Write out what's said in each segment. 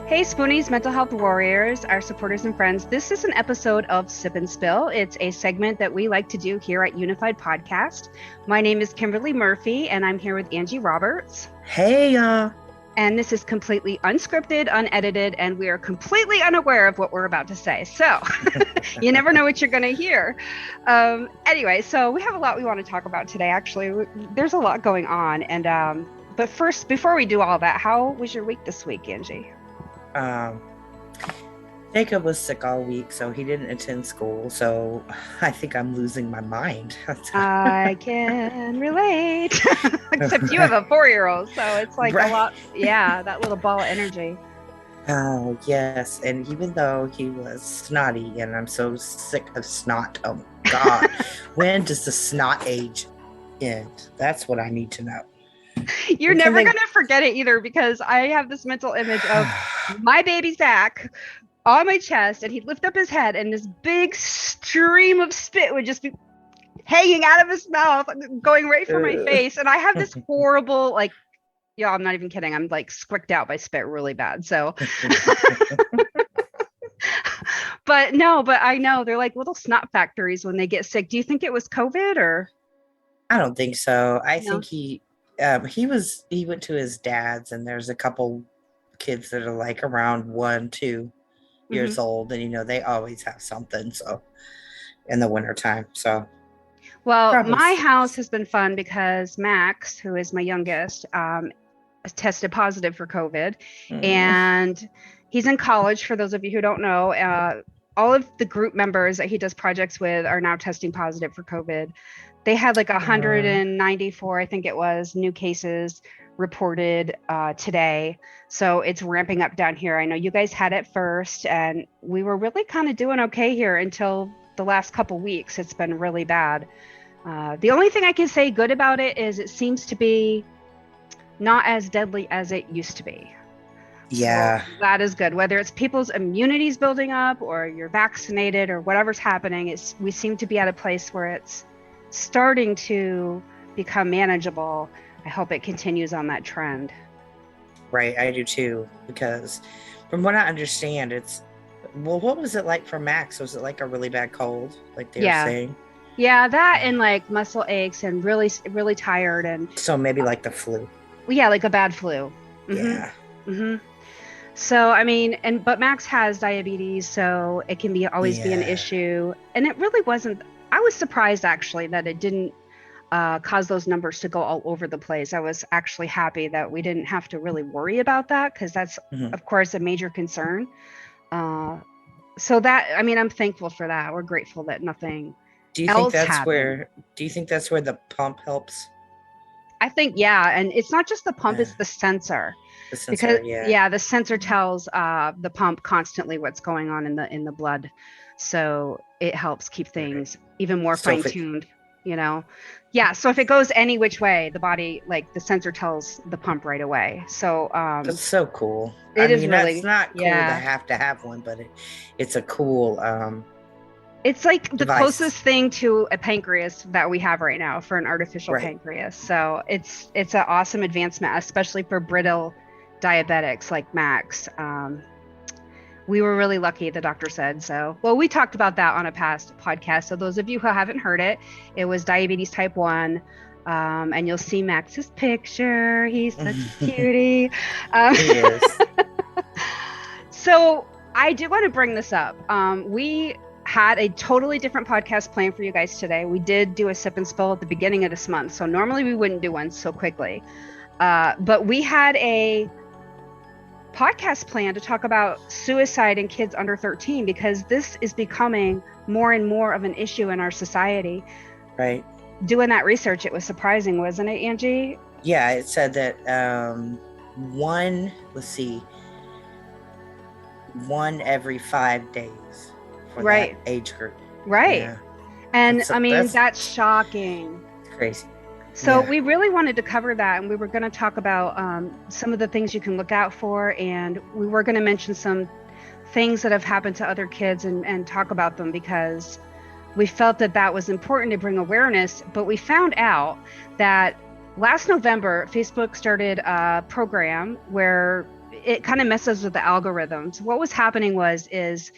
Hey, Spoonies, mental health warriors, our supporters and friends. This is an episode of Sip and Spill. It's a segment that we like to do here at Unified Podcast. My name is Kimberly Murphy, and I'm here with Angie Roberts. Hey, y'all. And this is completely unscripted, unedited, and we are completely unaware of what we're about to say. So you never know what you're going to hear. Anyway, so we have a lot we want to talk about today, actually. There's a lot going on. But first, before we do all that, how was your week this week, Angie? Jacob was sick all week, so he didn't attend school. So I think I'm losing my mind. I can relate. Except you have a 4-year-old, so it's like Right. a lot. Yeah, that little ball of energy. Oh, yes. And even though he was snotty, and I'm so sick of snot, oh God, when does the snot age end? That's what I need to know. You're never going to forget it either, because I have this mental image of my baby Zach on my chest, and he'd lift up his head, and this big stream of spit would just be hanging out of his mouth, going right for my face. And I have this horrible, like, yeah, I'm not even kidding. I'm like squicked out by spit really bad. So, but I know they're like little snot factories when they get sick. Do you think it was COVID or? I don't think so. I No. think he went to his dad's, and there's a couple kids that are like around 1-2 years old, and they always have something, so in the wintertime. So well, my house has been fun because Max, who is my youngest, tested positive for COVID, and he's in college. For those of you who don't know, all of the group members that he does projects with are now testing positive for COVID. They had like 194, I think it was, new cases reported today. So it's ramping up down here. I know you guys had it first, and we were really kind of doing okay here until the last couple weeks. It's been really bad. The only thing I can say good about it is it seems to be not as deadly as it used to be. Yeah. So that is good. Whether it's people's immunities building up or you're vaccinated or whatever's happening, we seem to be at a place where it's starting to become manageable. I hope it continues on that trend. Right, I do too, because from what I understand, what was it like for Max? Was it like a really bad cold, like they were saying? Yeah, that and like muscle aches and really, really tired. And so maybe like the flu. Yeah, like a bad flu. Yeah. So, I mean, but Max has diabetes, so it can always be an issue. And it really wasn't, I was surprised actually that it didn't cause those numbers to go all over the place. I was actually happy that we didn't have to really worry about that, because that's, of course, a major concern. So that, I mean, I'm thankful for that. We're grateful that nothing else happened. Do you think that's where the pump helps? I think, yeah. And it's not just the pump, it's the sensor. The sensor, because the sensor tells the pump constantly what's going on in the blood. So it helps keep things even more fine-tuned, Yeah, so if it goes any which way, the body, like the sensor tells the pump right away. So that's so cool. Really, that's not cool to have one, but it's a cool it's like the device. Closest thing to a pancreas that we have right now for an artificial pancreas. So it's an awesome advancement, especially for brittle diabetics like Max. We were really lucky, the doctor said. So, well, we talked about that on a past podcast. So those of you who haven't heard it, it was diabetes type 1. And you'll see Max's picture. He's such a cutie. He is. So I do want to bring this up. We had a totally different podcast planned for you guys today. We did do a sip and spill at the beginning of this month. So normally we wouldn't do one so quickly. But we had a podcast plan to talk about suicide in kids under 13, because this is becoming more and more of an issue in our society. Right. Doing that research, it was surprising, wasn't it, Angie? Yeah, it said that one every 5 days for that age group. Right. Yeah. And that's shocking. It's crazy. So we really wanted to cover that, and we were going to talk about some of the things you can look out for, and we were going to mention some things that have happened to other kids and talk about them, because we felt that was important to bring awareness. But we found out that last November, Facebook started a program where it kind of messes with the algorithms. What was happening is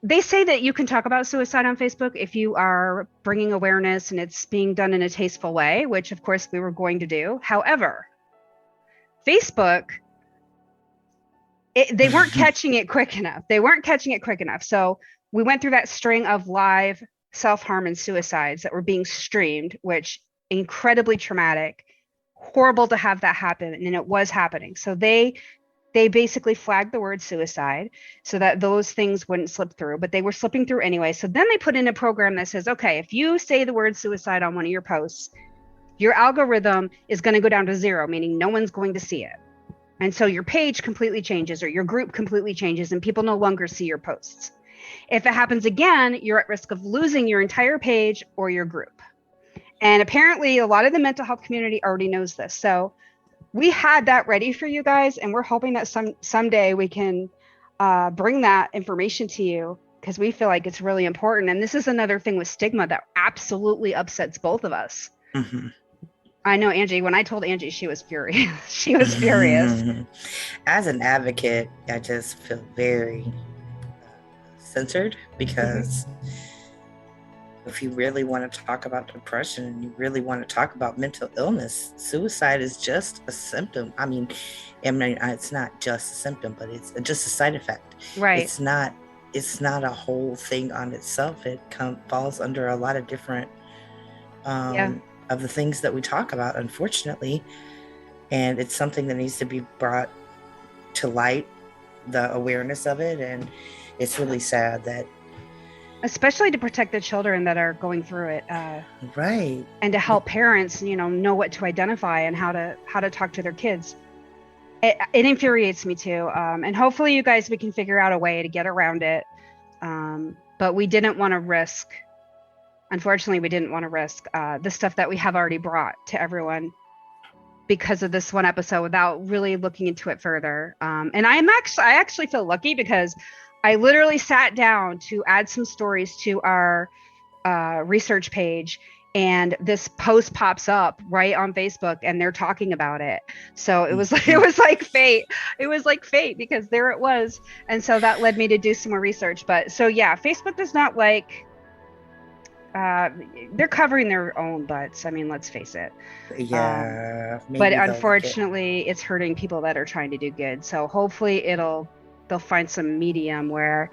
they say that you can talk about suicide on Facebook if you are bringing awareness and it's being done in a tasteful way, which of course we were going to do. However, Facebook, they weren't catching it quick enough. So we went through that string of live self-harm and suicides that were being streamed, which incredibly traumatic, horrible to have that happen. And it was happening. So they basically flagged the word suicide so that those things wouldn't slip through, but they were slipping through anyway. So then they put in a program that says, okay, if you say the word suicide on one of your posts, your algorithm is going to go down to 0, meaning no one's going to see it. And so your page completely changes or your group completely changes and people no longer see your posts. If it happens again, you're at risk of losing your entire page or your group. And apparently a lot of the mental health community already knows this. So we had that ready for you guys, and we're hoping that someday we can bring that information to you because we feel like it's really important. And this is another thing with stigma that absolutely upsets both of us. Mm-hmm. I know Angie, when I told Angie, she was furious. She was furious. As an advocate, I just feel very censored because if you really want to talk about depression and you really want to talk about mental illness, suicide is just a symptom. I mean, it's not just a symptom, but it's just a side effect. Right. It's not a whole thing on itself. It falls under a lot of different of the things that we talk about, unfortunately. And it's something that needs to be brought to light, the awareness of it. And it's really sad that, especially to protect the children that are going through it, right, and to help parents, know what to identify and how to talk to their kids. It infuriates me too, and hopefully you guys, we can figure out a way to get around it. But we didn't want to risk. Unfortunately, we didn't want to risk the stuff that we have already brought to everyone because of this one episode without really looking into it further. And I actually feel lucky because I literally sat down to add some stories to our research page, and this post pops up right on Facebook and they're talking about it. So it was like fate. It was like fate because there it was. And so that led me to do some more research. But so yeah, Facebook does not like, they're covering their own butts. I mean, let's face it. Yeah. But unfortunately, it's hurting people that are trying to do good. So hopefully they'll find some medium where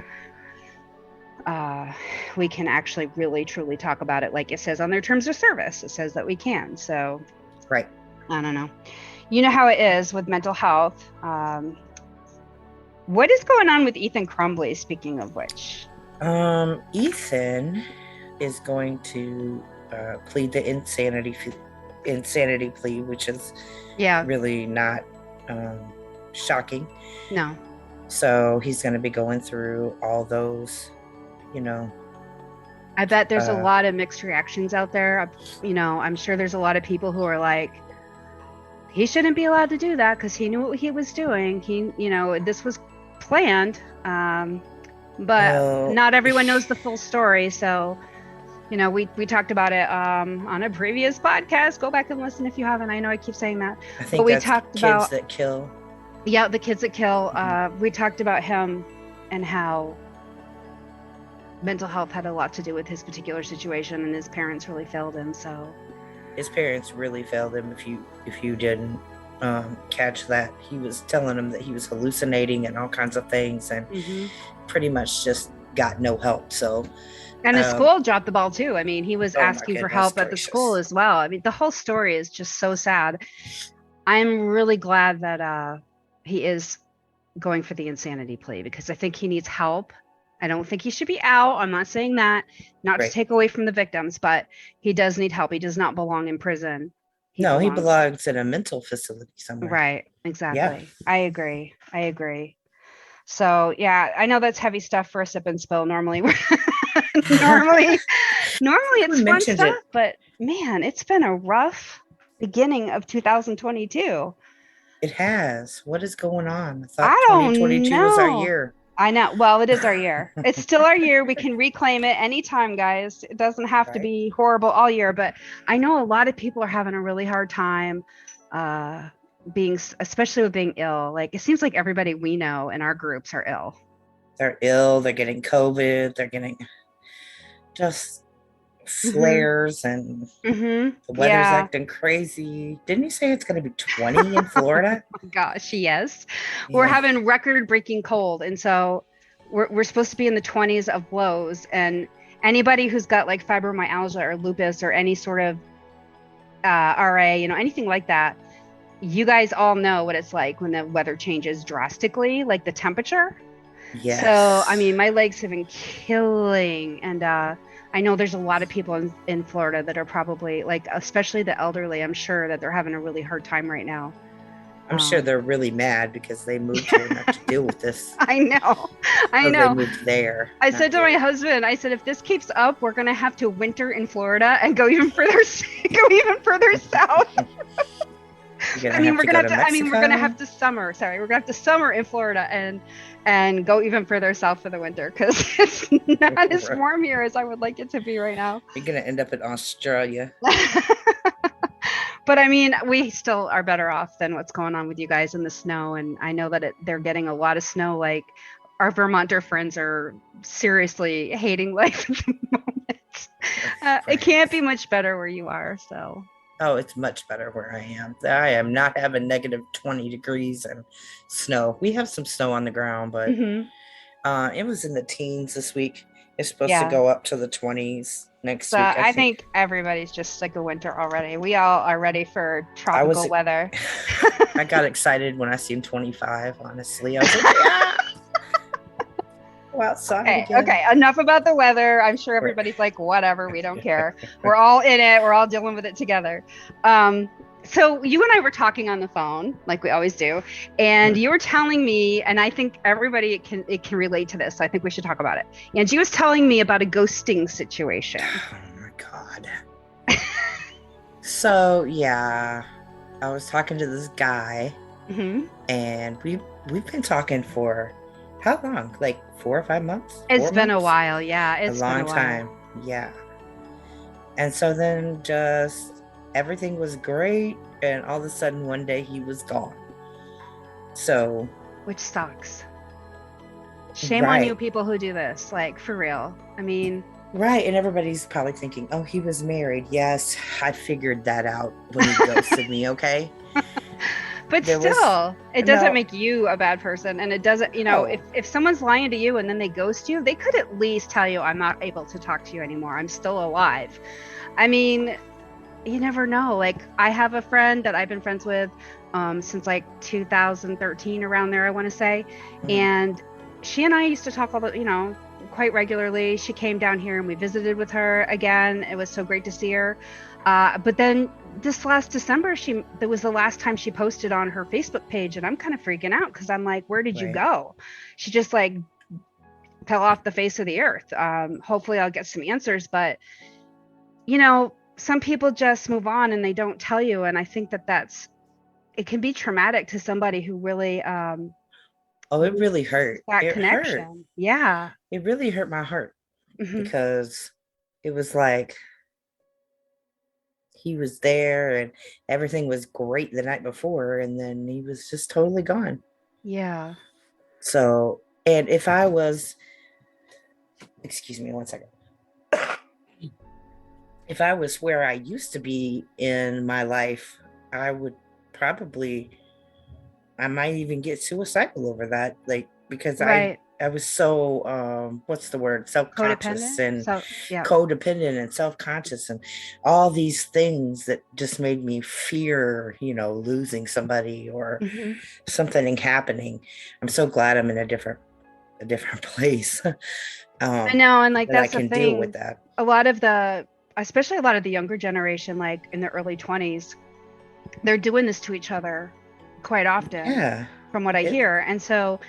we can actually really truly talk about it. Like it says on their terms of service, it says that we can. So right. I don't know. You know how it is with mental health. What is going on with Ethan Crumbly, speaking of which? Ethan is going to plead the insanity plea, which is really not shocking. No. So he's going to be going through all those, I bet there's a lot of mixed reactions out there. I'm sure there's a lot of people who are like, he shouldn't be allowed to do that because he knew what he was doing. This was planned. But not everyone knows the full story. So, we talked about it on a previous podcast. Go back and listen if you haven't. I know I keep saying that. I think we talked about Kids That Kill. Yeah, the Kids That Kill. We talked about him and how mental health had a lot to do with his particular situation, and his parents really failed him. So his parents really failed him. If you didn't catch that, he was telling him that he was hallucinating and all kinds of things, and pretty much just got no help. So. And the school dropped the ball too. I mean, he was asking for help at the school as well. I mean, the whole story is just so sad. I'm really glad that he is going for the insanity plea because I think he needs help. I don't think he should be out. I'm not saying that, not to take away from the victims, but he does need help. He does not belong in prison. He belongs in a mental facility somewhere. Right. Exactly. Yeah. I agree. So yeah, I know that's heavy stuff for a sip and spill. Normally it's fun stuff, but man, it's been a rough beginning of 2022. It has. What is going on? I thought 2022 was our year. I know. Well, it is our year. It's still our year. We can reclaim it anytime, guys. It doesn't have to be horrible all year, but I know a lot of people are having a really hard time especially with being ill. Like it seems like everybody we know in our groups are ill. They're ill. They're getting COVID. They're getting just Mm-hmm. flares, and Mm-hmm. the weather's Yeah. acting crazy. Didn't you say it's going to be 20 in Florida? My gosh, yes. We're Yeah. having record-breaking cold, and so we're supposed to be in the 20s of lows. And anybody who's got like fibromyalgia or lupus or any sort of RA, anything like that, you guys all know what it's like when the weather changes drastically, like the temperature. So, I Yes. mean, my legs have been killing. And I know there's a lot of people in Florida that are probably like, especially the elderly, I'm sure that they're having a really hard time right now. I'm sure Um, they're really mad because they moved here not to deal with this. I know. I Oh, they know. moved there, I not said to my here. husband, I said, if this keeps up, we're gonna have to winter in Florida and go even further, go even further south. You're gonna have to go to I mean, we're gonna have Mexico. to summer. Sorry, we're gonna have to summer in Florida and go even further south for the winter because it's not as warm here as I would like it to be right now. You're gonna end up in Australia. But I mean, we still are better off than what's going on with you guys in the snow. And I know that they're getting a lot of snow. Like our Vermonter friends are seriously hating life at the moment. It can't Right. be much better where you are. So, Oh, it's much better where I am. I am not having negative 20 degrees and snow. We have some snow on the ground, but hmm it was in the teens this week. It's supposed to yeah. go up to the 20s next So week, I I think. think everybody's just sick of winter already. We all are ready for I was tropical weather. I got excited when I seen 25, honestly. I was like, yeah, go outside Okay, again. okay. Enough about the weather. I'm sure Right. everybody's like, whatever, we don't care. We're all in it. We're all dealing with it together. Um, so you and I were talking on the phone, like we always do, and you were telling me, and I think everybody it can relate to this. So I think we should talk about it. And she was telling me about a ghosting situation. Oh my God. So yeah, I was talking to this guy, hmm and we've been talking for how long? Like 4 or 5 months? It's Four been a months? while. Yeah, A it's been a long while. time. Yeah. And so then just everything was great, and all of a sudden one day he was gone. So Which sucks. Shame on you right. people who do this, like for real. I mean, Right. And everybody's probably thinking, oh, he was married. Yes, I figured that out when he ghosted me, okay? but There was still, it doesn't no, make you a bad person. And it doesn't, no. if someone's lying to you and then they ghost you, they could at least tell you, I'm not able to talk to you anymore. I'm still alive. I mean, you never know. Like, I have a friend that I've been friends with since like 2013, around there, I want to say. Mhm. And she and I used to talk quite regularly. She came down here and we visited with her again. It was so great to see her. But then this last December, that was the last time she posted on her Facebook page, and I'm kind of freaking out because I'm like, where did you Right. go? She just like fell off the face of the earth. Hopefully, I'll get some answers, but some people just move on and they don't tell you, and I think it can be traumatic to somebody who really Oh, it really needs hurt. that It hurt. connection. Yeah. It really hurt my heart hmm because it was like he was there and everything was great the night before, and then he was just totally gone. Yeah. So, and if I was, excuse me 1 second, if I was where I used to be in my life, I would probably, I might even get suicidal over that, like because Right. I was so what's the word, self-conscious Codependent. and So, yeah. codependent and self-conscious and all these things that just made me fear, losing somebody or hmm something happening. I'm so glad I'm in a different place. I um know, and like that I that's the can deal with thing. that. A lot of the, especially a lot of the younger generation, like in their early 20s, they're doing this to each other quite often, Yeah. from what I It hear. And so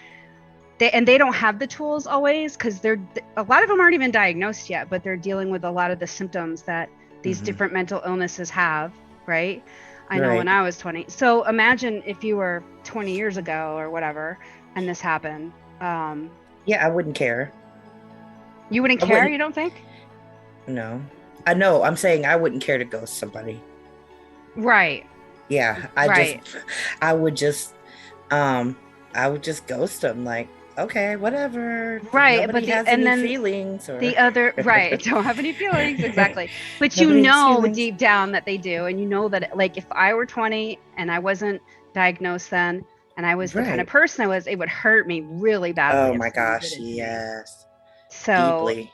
they don't have the tools always because a lot of them aren't even diagnosed yet, but they're dealing with a lot of the symptoms that these mhm. different mental illnesses have, right? I know when Right. I was 20. So imagine if you were 20 years ago or whatever and this happened. Yeah, I wouldn't care. You wouldn't I care, wouldn't. you don't think? No, I know. I'm saying I wouldn't care to ghost somebody. Right. Yeah, Right. I would just, um, I would just ghost them. Like, okay, whatever. Right. Nobody has And any then feelings, or the other, right, don't have any feelings, exactly. But you nobody has know feelings. deep down that they do, and you know that, like, if I were 20 and I wasn't diagnosed then, and I was the kind of Right. person I was, it would hurt me really badly Oh if my someone did gosh, it to me. yes. So, Deeply.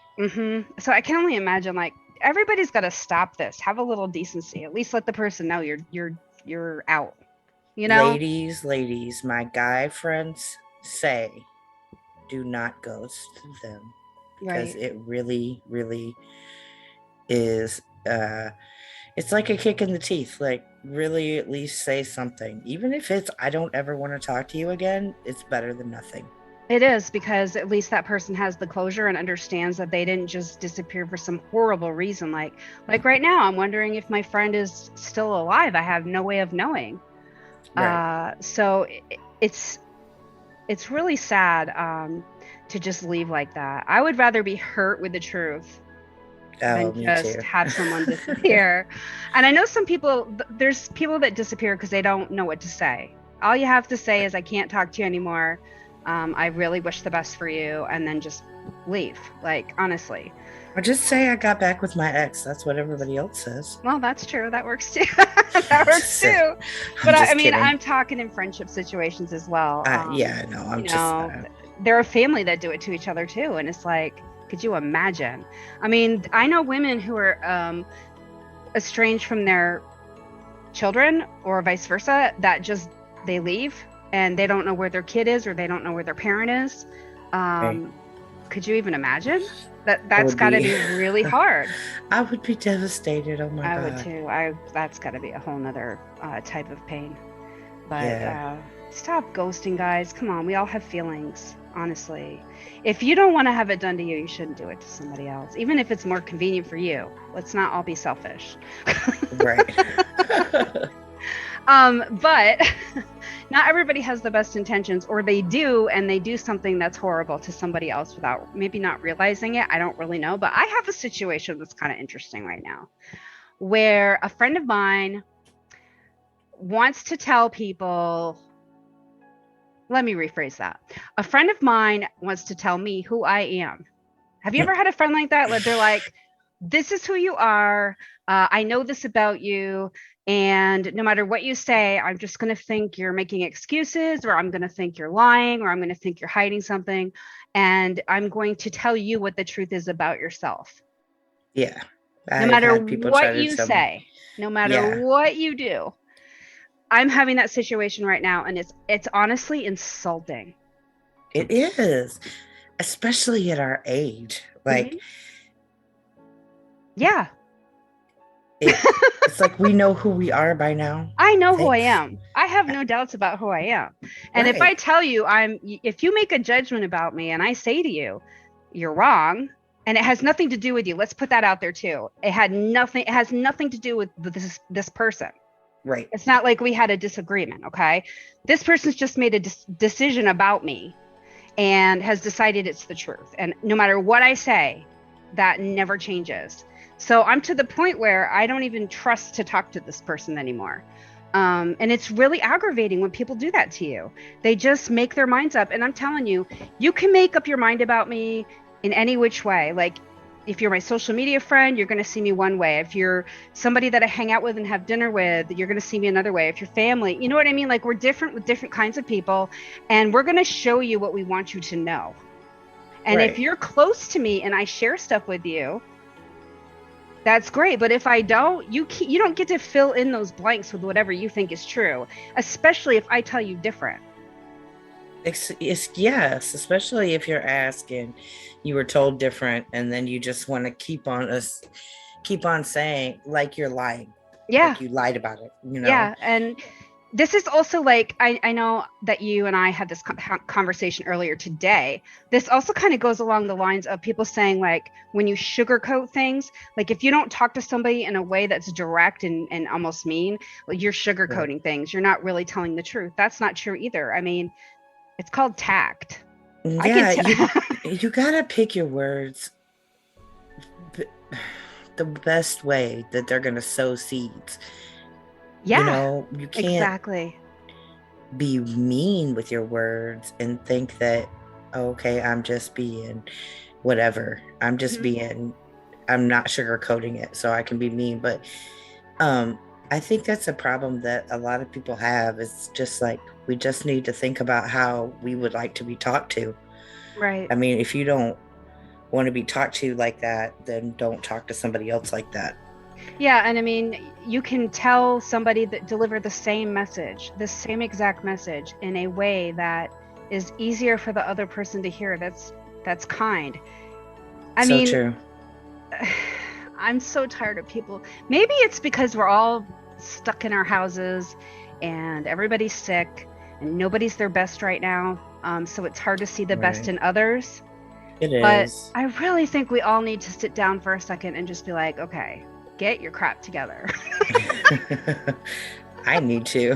so I can only imagine, like, everybody's got to stop this. Have a little decency. At least let the person know you're out. You know? Ladies, my guy friends say do not ghost them because Right. it really, really is it's like a kick in the teeth. Like, really, at least say something. Even if it's I don't ever want to talk to you again, it's better than nothing. It is, because at least that person has the closure and understands that they didn't just disappear for some horrible reason. Like right now, I'm wondering if my friend is still alive. I have no way of knowing. Right. So it's really sad, to just leave like that. I would rather be hurt with the truth Oh, than me just too. have someone disappear. And I know some people, there's people that disappear because they don't know what to say. All you have to say is, I can't talk to you anymore. I really wish the best for you. And then just leave. Like, honestly. Or just say I got back with my ex. That's what everybody else says. Well, that's true. That works too. That I'm works just saying. too. I'm But I just mean, kidding. I'm talking in friendship situations as well. Yeah, no, You I'm just know, there are family that do it to each other too. And it's like, could you imagine? I mean, I know women who are estranged from their children or vice versa, that just they leave and they don't know where their kid is, or they don't know where their parent is. right. um could you even imagine that? I That's would got to be be really hard. I would be devastated. Oh my I would God. too. That's got to be a whole nother type of pain. But Yeah. stop ghosting, guys. Come on, we all have feelings, honestly. If you don't want to have it done to you, you shouldn't do it to somebody else, even if it's more convenient for you. Let's not all be selfish. Right. But not everybody has the best intentions, or they do, and they do something that's horrible to somebody else without maybe not realizing it. I don't really know, but I have a situation that's kind of interesting right now, where a friend of mine wants to tell people, let me rephrase that. A friend of mine wants to tell me who I am. Have you ever had a friend like that? Like, they're like, this is who you are. I know this about you. And no matter what you say, I'm just going to think you're making excuses, or I'm going to think you're lying, or I'm going to think you're hiding something. And I'm going to tell you what the truth is about yourself. Yeah. No I've matter had people try what to you tell me. say, no matter Yeah, what you do, I'm having that situation right now. And it's honestly insulting. it is, especially at our age. Like, Mhm. Yeah. it's like we know who we are by now. I know who I Thanks. am. I have no doubts about who I am. And if I Right. tell you if you make a judgment about me and I say to you, you're wrong, and it has nothing to do with you. Let's put that out there too. It has nothing to do with this person. Right. It's not like we had a disagreement, okay? This person's just made a decision about me and has decided it's the truth. And no matter what I say, that never changes. So I'm to the point where I don't even trust to talk to this person anymore. And it's really aggravating when people do that to you. They just make their minds up. And I'm telling you, you can make up your mind about me in any which way. Like, if you're my social media friend, you're going to see me one way. If you're somebody that I hang out with and have dinner with, you're going to see me another way. If you're family, you know what I mean? Like, we're different with different kinds of people, and we're going to show you what we want you to know. And if Right. you're close to me and I share stuff with you, that's great. But if I don't, you don't get to fill in those blanks with whatever you think is true, especially if I tell you different. Yes, especially if you're asking, you were told different, and then you just want to keep on saying like you're lying, Yeah. like you lied about it. Yeah. And this is also like, I know that you and I had this conversation earlier today. This also kind of goes along the lines of people saying, like, when you sugarcoat things, like if you don't talk to somebody in a way that's direct and almost mean, like, you're Right. sugarcoating things. You're not really telling the truth. That's not true either. I mean, it's called tact. I can Yeah, tell. you gotta pick your words the best way that they're gonna sow seeds. Yeah, You can't exactly. be mean with your words and think that, okay, I'm just being whatever. Mhm. I'm not sugarcoating it so I can be mean. But um, I think that's a problem that a lot of people have. It's just like we just need to think about how we would like to be talked to. Right. I mean, if you don't want to be talked to like that, then don't talk to somebody else like that. Yeah, and I mean, you can tell somebody that deliver the same message, the same exact message in a way that is easier for the other person to hear. That's kind. I So mean, true. I'm so tired of people. Maybe it's because we're all stuck in our houses and everybody's sick and nobody's their best right now. So it's hard to see the best Right. in others. It But is. I really think we all need to sit down for a second and just be like, okay, get your crap together. I need to.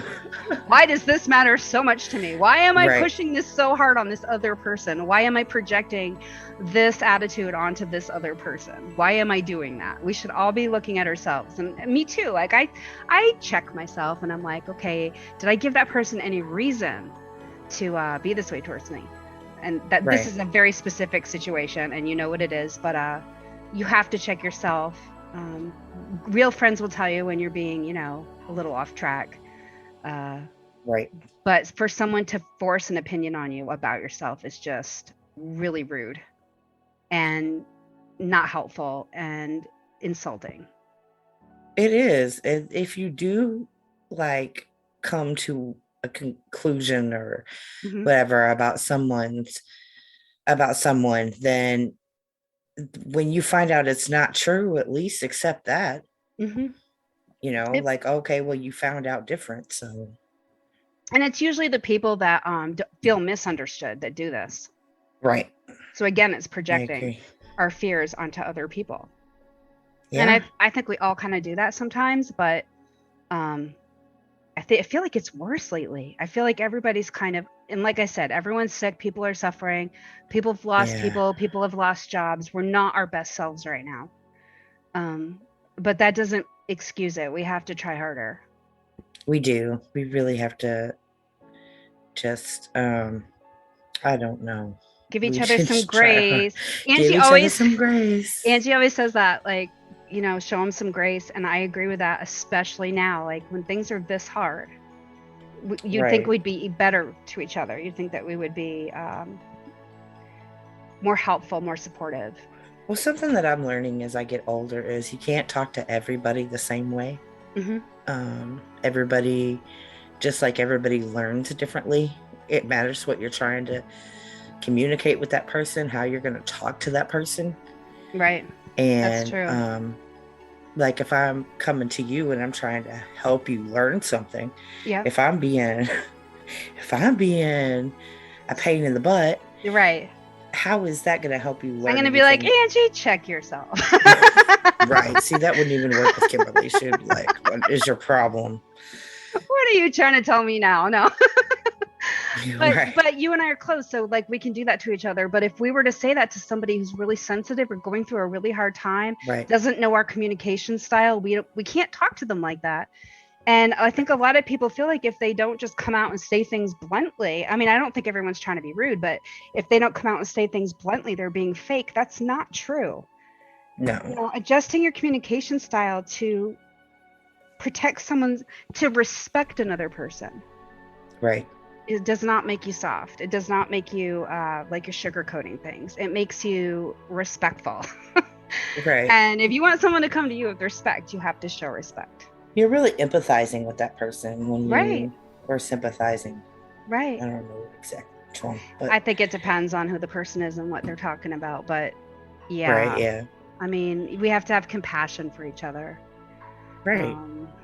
Why does this matter so much to me? Why am I Right. pushing this so hard on this other person? Why am I projecting this attitude onto this other person? Why am I doing that? We should all be looking at ourselves. And me too. Like I check myself and I'm like, okay, did I give that person any reason to be this way towards me? And that this Right. is a very specific situation and you know what it is, but you have to check yourself. Real friends will tell you when you're being, a little off track. Uh, Right. but for someone to force an opinion on you about yourself is just really rude and not helpful and insulting. It is. And if you do like come to a conclusion or Hmm. whatever about someone, then when you find out it's not true, at least accept that. Hmm. It, Like, okay, well, you found out different. So, and it's usually the people that feel misunderstood that do this. right. So again, it's I projecting agree. our fears onto other people. And Yeah. I think we all kind of do that sometimes, but um, I feel like it's worse lately. I feel like everybody's kind of, and like I said, everyone's sick. People are suffering. People have lost Yeah. people. People have lost jobs. We're not our best selves right now. Um, but that doesn't excuse it. We have to try harder. We do. We really have to just, I don't know. Give each We other should some just try hard. grace. Give Angie each other always, some grace. Angie always says that, like, show them some grace, and I agree with that, especially now, like when things are this hard. You'd think Right. we'd be better to each other. You'd think that we would be more helpful, more supportive. Well, something that I'm learning as I get older is you can't talk to everybody the same way. Hmm. Everybody, just like everybody learns differently, it matters what you're trying to communicate with that person, how you're going to talk to that person. Right. That's And true. like if I'm coming to you and I'm trying to help you learn something, Yeah. if I'm being if I'm being a pain in the butt, You're right. how is that going to help you I'm learn gonna be like, anything? Angie, check yourself. Right. See, that wouldn't even work with Kimberly. She would be like, what is your problem? What are you trying to tell me now? No. but Right. but you and I are close, so like we can do that to each other. But if we were to say that to somebody who's really sensitive or going through a really hard time, Right. doesn't know our communication style, we can't talk to them like that. And I think a lot of people feel like if they don't just come out and say things bluntly, I mean, I don't think everyone's trying to be rude, but if they don't come out and say things bluntly, they're being fake. That's not true. No. Adjusting your communication style to protect someone's, to respect another person, Right. it does not make you soft. It does not make you like you're sugarcoating things. It makes you respectful. Right. And if you want someone to come to you with respect, you have to show respect. You're really empathizing with that person when Right. you are sympathizing. Right. I don't know exactly which one, but I think it depends on who the person is and what they're talking about. But right. yeah, Yeah. I mean, we have to have compassion for each other. Right.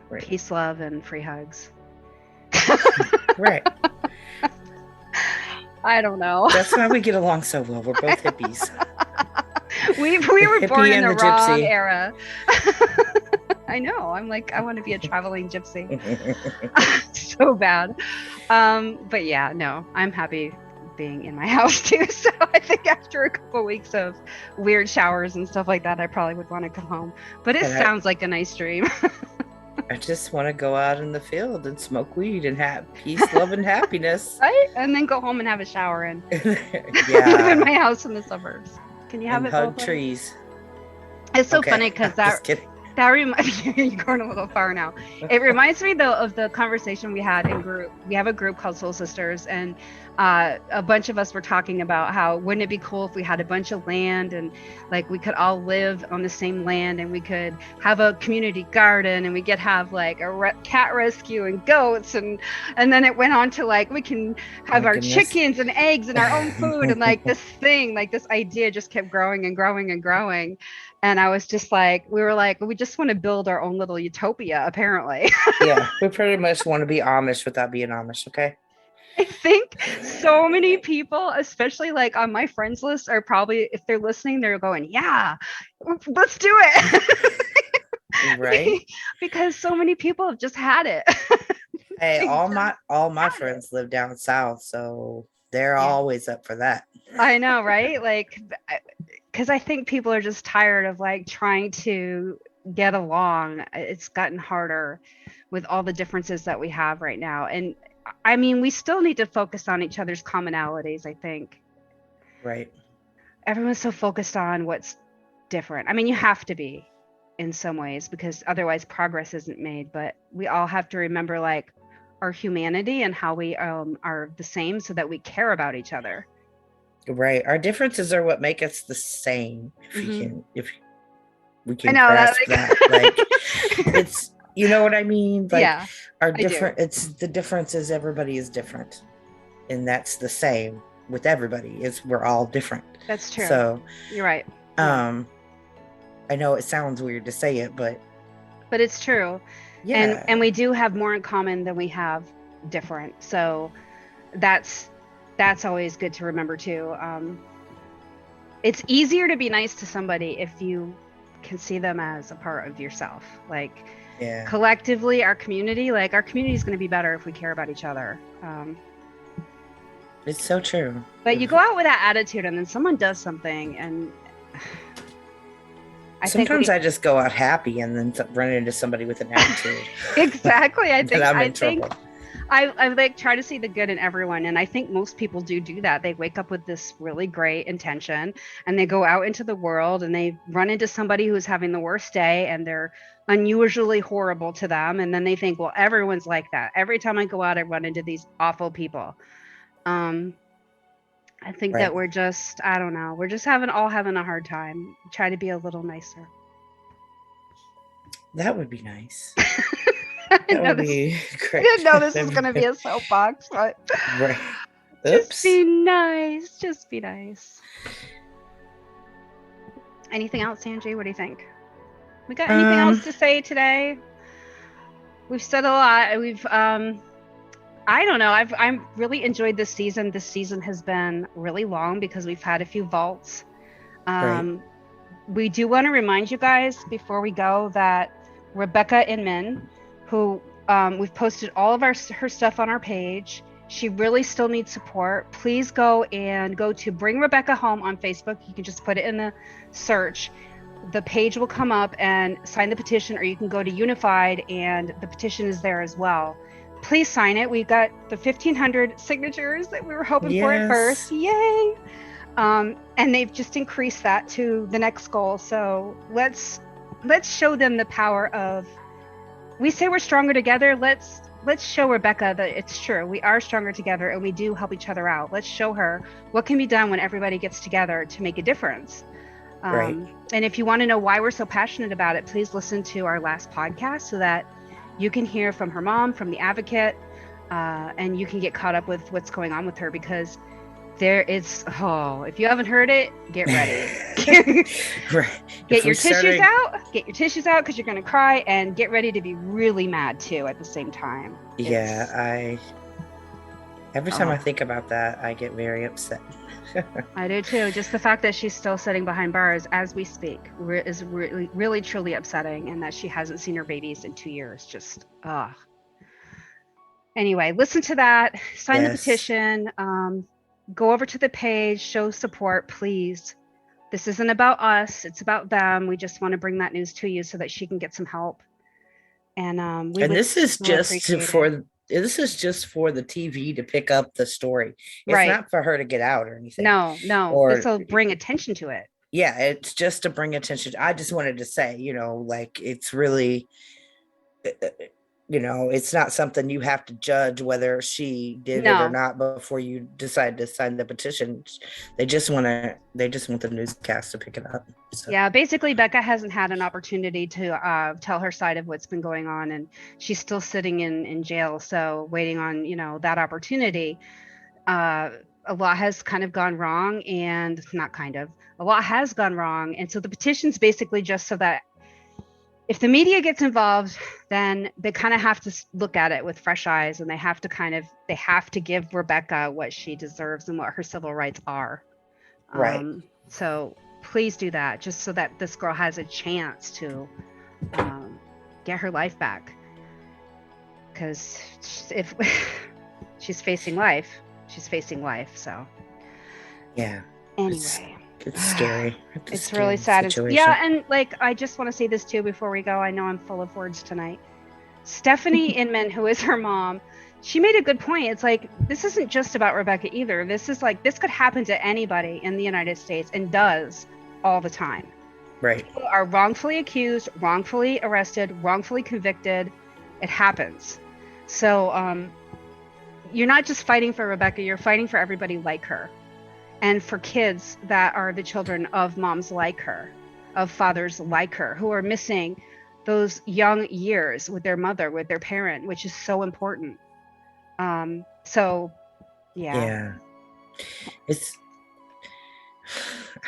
Right. Peace, love, and free hugs. Right. I don't know. That's why we get along so well. We're both hippies. we The were born hippie in and the the wrong gypsy. era. I know. I'm like, I want to be a traveling gypsy. So bad. But yeah, no, I'm happy being in my house too. So I think after a couple weeks of weird showers and stuff like that, I probably would want to come home. But it And I, sounds like a nice dream. I just want to go out in the field and smoke weed and have peace, love, and happiness. Right? And then go home and have a shower and live in Yeah, my house in the suburbs. Can you have and it both hug ways? trees. It's so Okay, funny because just kidding. that reminds you're going a little far now. It reminds me though of the conversation we had in group. We have a group called Soul Sisters, and a bunch of us were talking about how wouldn't it be cool if we had a bunch of land and like we could all live on the same land and we could have a community garden and we could have like a cat rescue and goats and then it went on to like we can Oh have my our goodness. chickens and eggs and our own food and like this thing like this idea just kept growing and growing and growing. And I was just like, we were like, we just want to build our own little utopia, apparently. Yeah, we pretty much want to be Amish without being Amish, okay? I think so many people, especially like on my friends list, are probably, if they're listening, they're going, yeah, let's do it. Right? Because so many people have just had it. Hey, They just all my had it. friends live down south, so they're Yeah, always up for that. I know, right? Like, because I think people are just tired of like trying to get along. It's gotten harder with all the differences that we have right now. And I mean, we still need to focus on each other's commonalities, I think. Right. Everyone's so focused on what's different. I mean, you have to be in some ways because otherwise progress isn't made, but we all have to remember like our humanity and how we are the same so that we care about each other. Right. Our differences are what make us the same. Hmm. If we I can know that grasp that. Like like it's you know what I mean? Like yeah, our I do. different it's the difference is everybody is different. And that's the same with everybody. Is we're all different. That's true. So You're right. Yeah. um I know it sounds weird to say it, but But it's true. And yeah, we do have more in common than we have different. So that's that's always good to remember too. It's easier to be nice to somebody if you can see them as a part of yourself. Like yeah. collectively, our community is going to be better if we care about each other. It's so true. But you go out with that attitude, and then someone does something, and I think Sometimes we I just go out happy and then run into somebody with an attitude. exactly. Then I'm in trouble. I like try to see the good in everyone, and I think most people do that. They wake up with this really great intention, and they go out into the world, and they run into somebody who's having the worst day, and they're unusually horrible to them, and then they think, well, everyone's like that. Every time I go out, I run into these awful people. Um, I think that Right. we're just, I don't know, we're just having a hard time. Try to be a little nicer. That would be nice. I That know would this. be I great. didn't know this was gonna be a soapbox, but Right. just Oops. be nice. Just be nice. Anything else, Angie? What do you think? We got anything else Um, to say today? We've said a lot. We've I don't know. I'm really enjoyed this season. This season has been really long because we've had a few vaults. right. Um, we do want to remind you guys before we go that Rebecca Inman, who we've posted all of her stuff on our page. She really still needs support. Please go to Bring Rebecca Home on Facebook. You can just put it in the search. The page will come up and sign the petition, or you can go to Unified and the petition is there as well. Please sign it. We've got the 1,500 signatures that we were hoping for at first. Yes. Yay! And they've just increased that to the next goal. So let's show them the power of. We say we're stronger together. Let's show Rebecca that it's true. We are stronger together, and we do help each other out. Let's show her what can be done when everybody gets together to make a difference. Right. And if you want to know why we're so passionate about it, please listen to our last podcast so that you can hear from her mom, from the advocate, and you can get caught up with what's going on with her because if you haven't heard it, get ready. Right. Get your tissues out. Get your tissues out because you're going to cry, and get ready to be really mad too at the same time. Yeah, every time I Oh, think about that, I get very upset. I do too. Just the fact that she's still sitting behind bars as we speak is really, really, truly upsetting, and that she hasn't seen her babies in 2 years. Just, Anyway, listen to that. Sign the Yes. petition. Go over to the page. Show support, please. This isn't about us. It's about them. We just want to bring that news to you so that she can get some help. And we And would this is so just appreciate for it. this is just for the TV to pick up the story. It's Right. not for her to get out or anything. No, this Or will bring attention to it. yeah, it's just to bring attention. I just wanted to say, like it's really, it's not something you have to judge whether she did it or No. not before you decide to sign the petition. They just want the newscast to pick it up. So. Yeah, basically Becca hasn't had an opportunity to tell her side of what's been going on, and she's still sitting in jail, so waiting on, that opportunity. A lot has kind of gone wrong, and not kind of, a lot has gone wrong. And so the petition's basically just so that if the media gets involved, then they kind of have to look at it with fresh eyes, and they have to give Rebecca what she deserves and what her civil rights are. Right. So please do that, just so that this girl has a chance to get her life back. Because if she's facing life, so. Yeah. Anyway. It's scary. It's really sad. And like, I just want to say this too before we go. I know I'm full of words tonight. Stephanie Inman, who is her mom, she made a good point. It's like, this isn't just about Rebecca either. This is like, this could happen to anybody in the United States, and does all the time. Right. People are wrongfully accused, wrongfully arrested, wrongfully convicted. It happens. So you're not just fighting for Rebecca, you're fighting for everybody like her. And for kids that are the children of moms like her, of fathers like her, who are missing those young years with their mother, with their parent, which is so important. So, yeah. It's,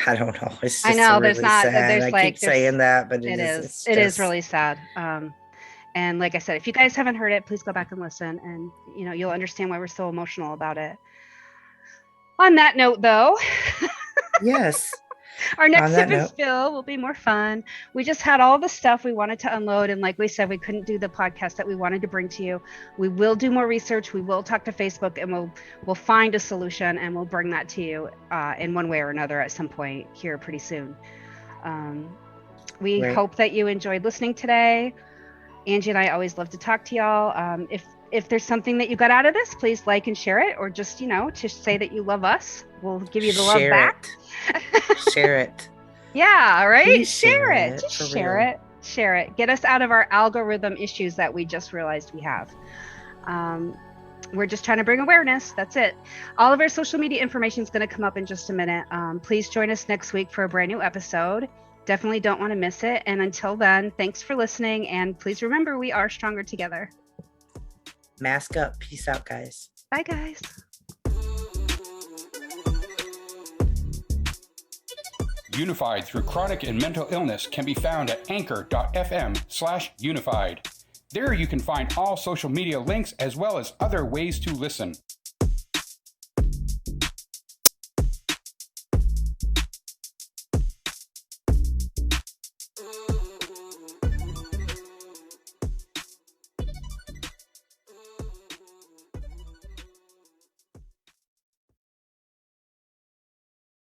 I don't know. It's just I know really there's not, sad. there's I like, keep saying that, but it is really sad. And like I said, if you guys haven't heard it, please go back and listen, and you'll understand why we're so emotional about it. On that note, though, yes, our next Sip and Spill will be more fun. We just had all the stuff we wanted to unload, and like we said, we couldn't do the podcast that we wanted to bring to you. We will do more research. We will talk to Facebook, and we'll find a solution, and we'll bring that to you in one way or another at some point here pretty soon. We hope that you enjoyed listening today. Angie and I always love to talk to y'all. If there's something that you got out of this, please like and share it, or just, to say that you love us. We'll give you the love back. Share it. Yeah, all right? Please share it. Just share it. Share it. Get us out of our algorithm issues that we just realized we have. We're just trying to bring awareness. That's it. All of our social media information is going to come up in just a minute. Please join us next week for a brand new episode. Definitely don't want to miss it. And until then, thanks for listening. And please remember, we are stronger together. Mask up. Peace out, guys. Bye, guys. Unified through chronic and mental illness can be found at anchor.fm/unified. There you can find all social media links as well as other ways to listen.